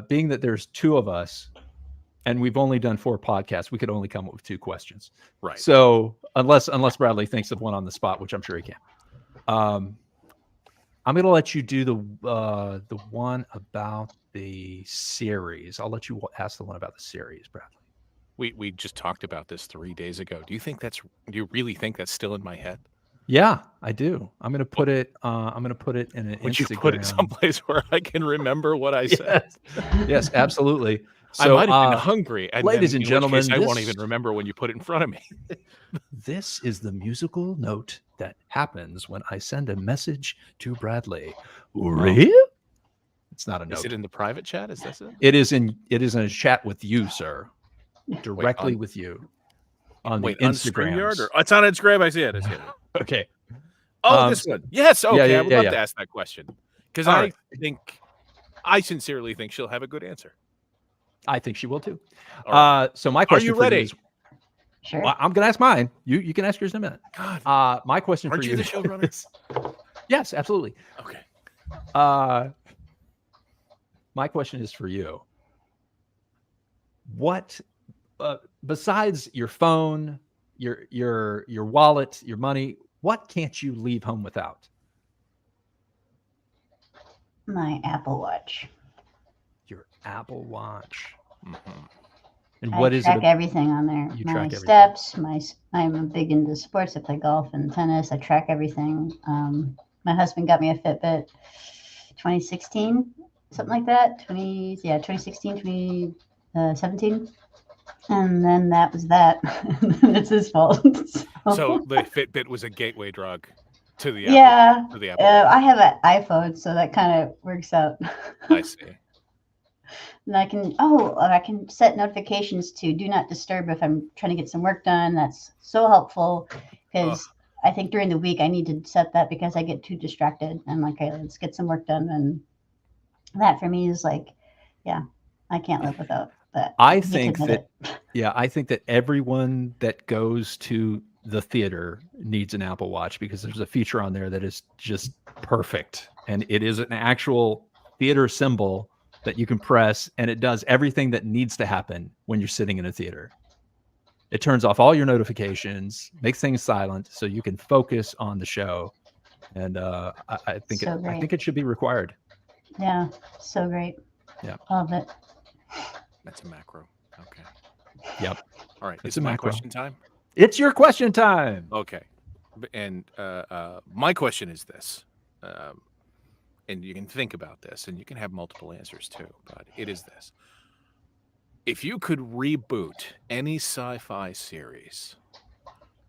being that there's 2 of us and we've only done 4 podcasts, we could only come up with 2 questions. Right. So unless Bradley thinks of one on the spot, which I'm sure he can, I'm going to let you do the one about the series. I'll let you ask the one about the series, Bradley. We just talked about this 3 days ago. Do you really think that's still in my head? Yeah, I do. I'm going to put it. I'm going to put it in an Instagram. Would you put it someplace where I can remember what I said? Yes, absolutely. So, I might have been hungry. And ladies and gentlemen, I won't even remember when you put it in front of me. This is the musical note that happens when I send a message to Bradley. Really? It's not a note. Is it in the private chat? Is this it? It is in a chat with you, sir. Directly with you. On Instagram. It's on Instagram. I see it. Okay. Oh, this one. Yes. Okay. Yeah, I would love to ask that question because I sincerely think she'll have a good answer. I think she will too. Right. So my question Are you ready? Sure. Well, I'm going to ask mine. You can ask yours in a minute. God. My question Aren't for you the showrunner? Yes, absolutely. Okay. My question is for you. What, besides your phone, your wallet, your money, what can't you leave home without? My Apple Watch. Your Apple Watch. Mm-hmm. And what is it? I track everything on there. My steps. I'm big into sports. I play golf and tennis. I track everything. My husband got me a Fitbit 2016, something like that. 2016, 2017. And then that was that. It's his fault. So the Fitbit was a gateway drug to the Yeah, to the Apple Watch. I have an iPhone, so that kind of works out. I see. And I can set notifications to do not disturb if I'm trying to get some work done. That's so helpful because I think during the week I need to set that because I get too distracted. I'm like, okay, let's get some work done. And that for me is like, yeah, I can't live without that. I think that everyone that goes to the theater needs an Apple Watch because there's a feature on there that is just perfect. And it is an actual theater symbol that you can press, and it does everything that needs to happen when you're sitting in a theater. It turns off all your notifications, makes things silent so you can focus on the show. And I think it should be required. Yeah, so great. Yeah. Love it. That's a macro. Okay. Yep. All right. It's Is a it my macro. question time? It's your question time. Okay. And my question is this. And you can think about this, and you can have multiple answers too, but it is this. If you could reboot any sci-fi series,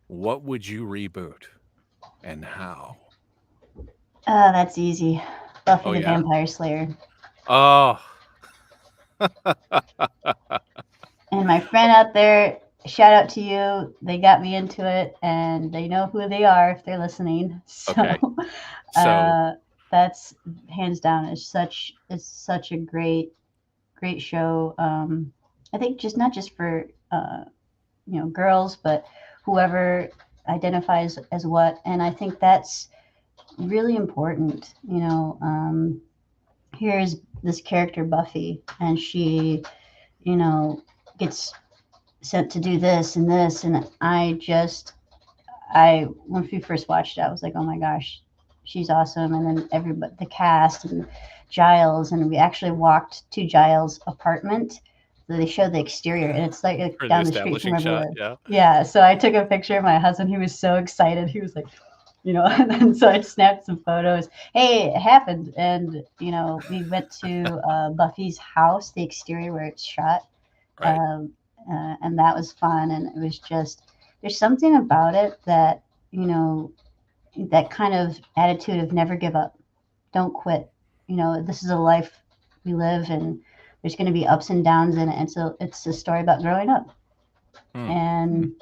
what would you reboot and how? That's easy. Buffy the yeah? Vampire Slayer. Oh. And my friend out there, shout out to you. They got me into it, and they know who they are if they're listening. So, Okay. So that's hands down. It's such a great show. I think not just for girls, but whoever identifies as what. And I think that's really important. Here's this character Buffy, and she, gets sent to do this and this, and when we first watched it, I was like, oh my gosh, she's awesome. And then everybody, the cast and Giles, and we actually walked to Giles' apartment. So they showed the exterior, and it's like down the street from where we live. Yeah. So I took a picture of my husband. He was so excited. He was like, and then so I snapped some photos. Hey, it happened. And, we went to Buffy's house, the exterior where it's shot. right. And that was fun. And it was just, there's something about it that, that kind of attitude of never give up, don't quit. This is a life we live, and there's going to be ups and downs in it. And so it's a story about growing up. And,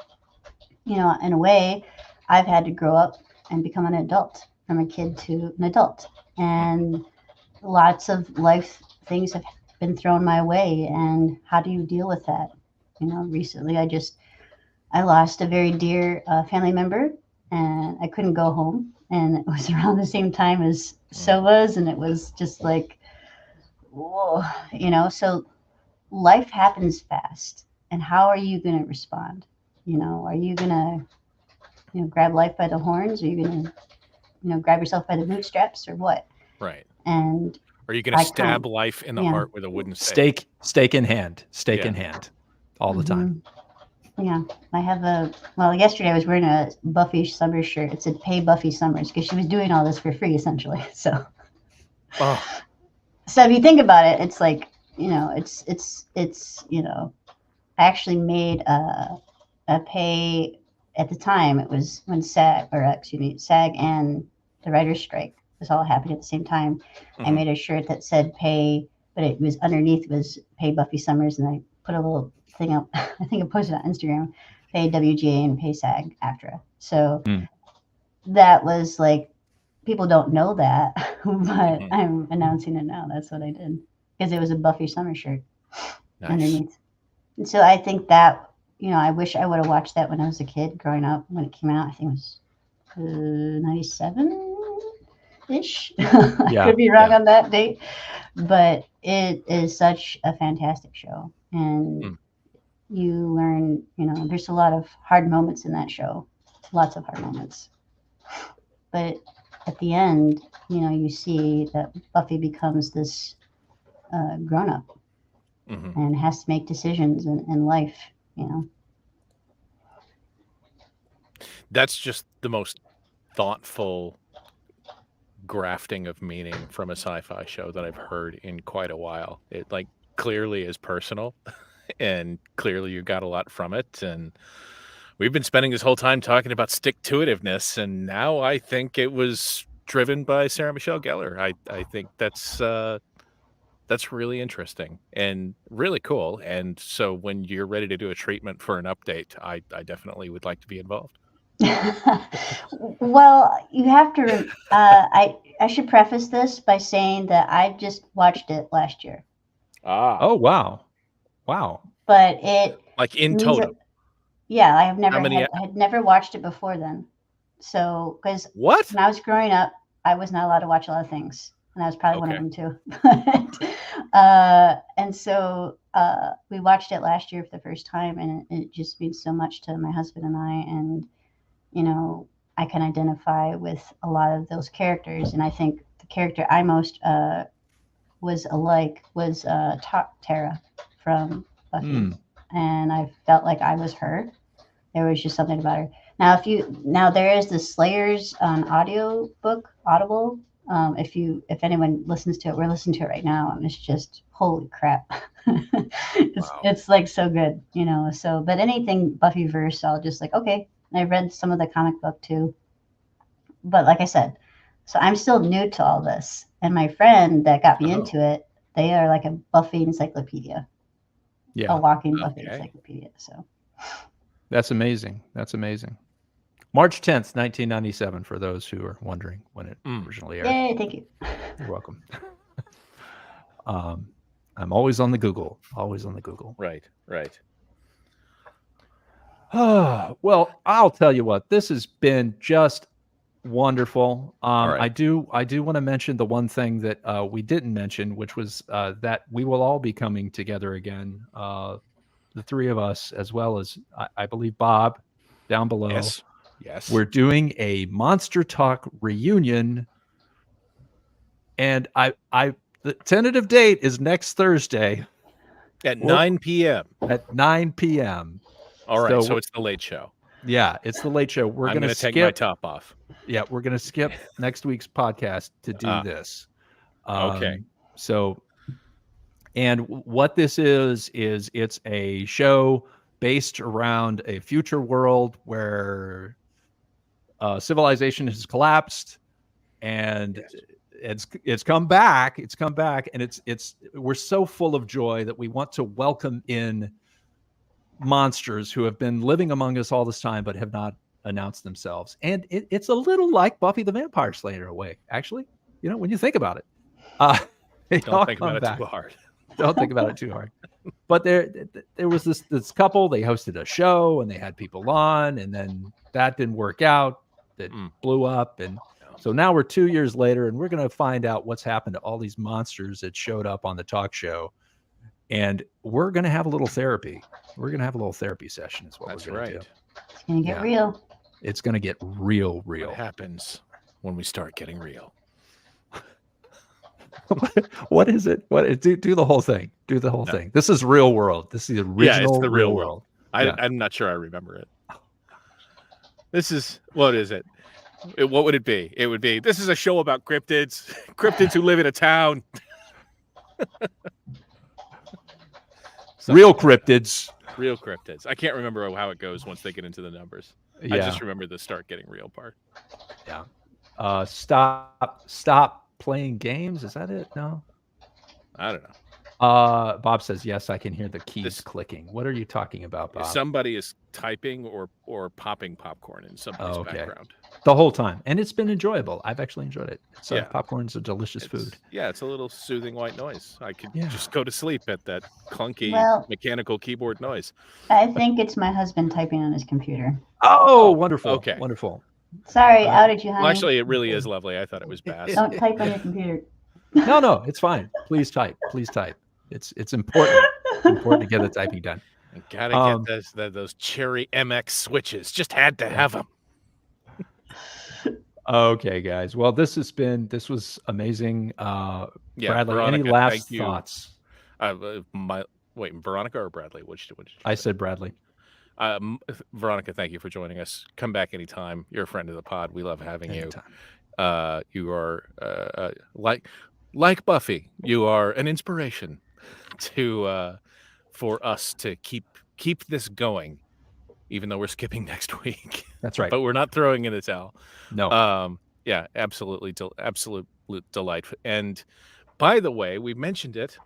in a way, I've had to grow up and become an adult, from a kid to an adult. And lots of life things have been thrown my way. And how do you deal with that? Recently I lost a very dear family member, and I couldn't go home. And it was around the same time as was, and it was just like, whoa, so life happens fast. And how are you going to respond? Are you going to, grab life by the horns? Are you going to, grab yourself by the bootstraps, or what? Right. And are you going to stab life in the heart with a wooden stake? Stake in hand, in hand, all the time. Yeah, I have yesterday I was wearing a Buffy summer shirt. It said "Pay Buffy Summers" because she was doing all this for free, essentially. So, so if you think about it, it's like, it's I actually made a pay. At the time, it was when SAG and the writer's strike was all happening at the same time. Mm-hmm. I made a shirt that said "Pay," but it was underneath was "Pay Buffy Summers," and I put a little thing up. I think I posted on Instagram, "Pay WGA and pay SAG AFTRA." So that was like, people don't know that, but I'm announcing it now. That's what I did, because it was a Buffy summer shirt underneath. And so I think that, I wish I would have watched that when I was a kid growing up, when it came out. I think it was 97-ish. I could be wrong on that date, but it is such a fantastic show. And you learn, there's a lot of hard moments in that show, lots of hard moments. But at the end, you see that Buffy becomes this grown-up and has to make decisions in life. That's just the most thoughtful grafting of meaning from a sci-fi show that I've heard in quite a while. It clearly is personal, and clearly you got a lot from it. And we've been spending this whole time talking about stick-to-itiveness, and now I think it was driven by Sarah Michelle Gellar. I think that's really interesting and really cool. And so when you're ready to do a treatment for an update, I definitely would like to be involved. Well, you have to. I should preface this by saying that I just watched it last year. Oh wow. But it like in means total. Yeah, I have never. How many- I had never watched it before then. So because What? when I was growing up, I was not allowed to watch a lot of things, and I was probably one of them too. And so we watched it last year for the first time, and it just means so much to my husband and I. And you know, I can identify with a lot of those characters, and I think the character I most was Tara from Buffy, and I felt like I was her. There was just something about her. Now there is the Slayers Audible. If anyone listens to it, we're listening to it right now, and it's just holy crap. It's like so good, you know. So, but anything Buffyverse, I'll just like okay. I read some of the comic book too, but like I said, so I'm still new to all this. And my friend that got me into it, they are like a Buffy encyclopedia, a walking Buffy encyclopedia. So. That's amazing. March 10th, 1997, for those who are wondering when it originally aired. Yay, thank you. You're welcome. I'm always on the Google. Right. Well, I'll tell you what, this has been just wonderful. Right. I do want to mention the one thing that we didn't mention, which was that we will all be coming together again. The three of us, as well as I believe Bob down below. Yes. We're doing a Monster Talk reunion, and the tentative date is next Thursday at 9 p.m. At 9 p.m. All right, so it's the late show. Yeah, it's the late show. We're going to take my top off. Yeah, we're going to skip next week's podcast to do this. Okay. So, and what this is it's a show based around a future world where civilization has collapsed, and it's come back. And we're so full of joy that we want to welcome in monsters who have been living among us all this time but have not announced themselves. And it's a little like Buffy the Vampire Slayer way, actually. You know, when you think about it. Don't think about it too hard. Don't think about it too hard. But there was this couple. They hosted a show and they had people on, and then that didn't work out. That blew up, and so now we're 2 years later, and we're going to find out what's happened to all these monsters that showed up on the talk show, and we're going to have a little therapy. We're going to have a little therapy session. Is what we're going to do. It's going to get real. It's going to get real. What happens when we start getting real? What is it? Do the whole thing. Do the whole thing. This is real world. This is the original. Yeah, it's the real world. Yeah. I'm not sure I remember it. What is it? What would it be? It would be, this is a show about cryptids who live in a town. Real cryptids. I can't remember how it goes once they get into the numbers. Yeah. I just remember the start getting real part. Yeah. Stop playing games. Is that it? No. I don't know. Bob says, yes, I can hear the keys clicking. What are you talking about, Bob? Somebody is typing or popping popcorn in somebody's background. The whole time. And it's been enjoyable. I've actually enjoyed it. Popcorn's a delicious food. Yeah, it's a little soothing white noise. I could just go to sleep at that clunky mechanical keyboard noise. I think it's my husband typing on his computer. Oh, wonderful. Okay. Wonderful. Sorry, outed you, honey. Well, actually, it really is lovely. I thought it was bad. Don't type on your computer. No, it's fine. Please type. It's important. It's important to get the typing done. I gotta get those Cherry MX switches. Just had to have them. Okay, guys. Well, this was amazing. Bradley, Veronica, any last thoughts? Veronica or Bradley? Which I said Bradley. Veronica, thank you for joining us. Come back anytime. You're a friend of the pod. We love having Anytime. you. You are like Buffy. You are an inspiration for us to keep this going even though we're skipping next week. That's right. But we're not throwing in the towel. No. Yeah, absolutely, absolute delight. And by the way, we mentioned it.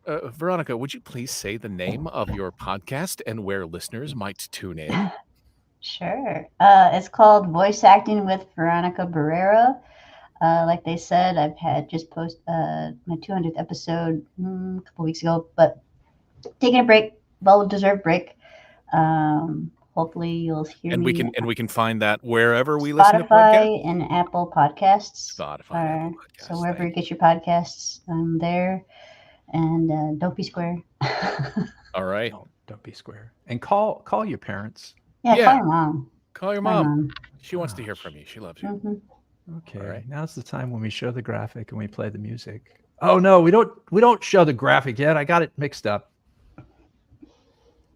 Veronica, would you please say the name of your podcast and where listeners might tune in? Sure. It's called Voice Acting with Veronica Barrera. Like they said, I've had just posted my 200th episode a couple weeks ago, but taking a break, well-deserved break. Hopefully you'll hear and me. We can find that wherever we listen to podcasts. Spotify and Apple Podcasts. Apple Podcasts. So wherever you get your podcasts, I'm there. And don't be square. All right. Don't be square. And call your parents. Yeah, call your mom. Call your mom. She wants to hear from you. She loves you. Mm-hmm. Okay. Right. Now's the time when we show the graphic and we play the music. Oh no, we don't show the graphic yet. I got it mixed up.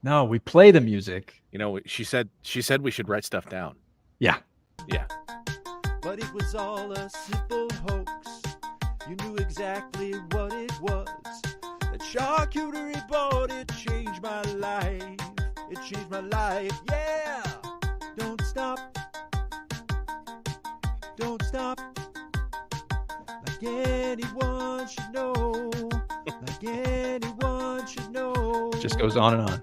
No, we play the music. You know, she said we should write stuff down. Yeah. Yeah. But it was all a simple hoax. You knew exactly what it was. That charcuterie board, it changed my life. It changed my life, yeah. Don't stop. Don't stop. Like anyone should know. Like anyone should know. Just goes on and on.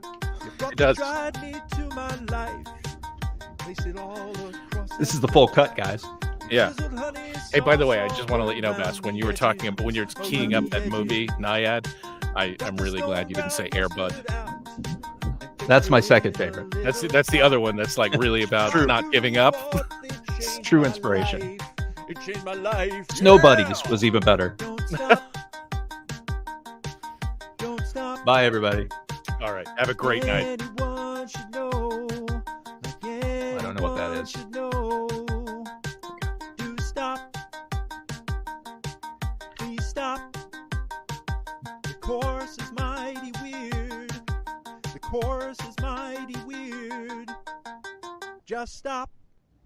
It does. Me to my life. Place it all across This is the full cut, guys. Yeah. Hey, by the way, I just want to let you know, Bass, when you were talking about when you're keying up that movie, Naiad, I'm really glad you didn't say Air Bud. That's my second favorite. That's the other one that's like really about not giving up. It's true inspiration. It changed my life. Snow Buddies was even better. Bye, everybody. All right. Have a great night. I don't know what that is. Do stop. Please stop. The chorus is mighty weird. The chorus is mighty weird. Just stop.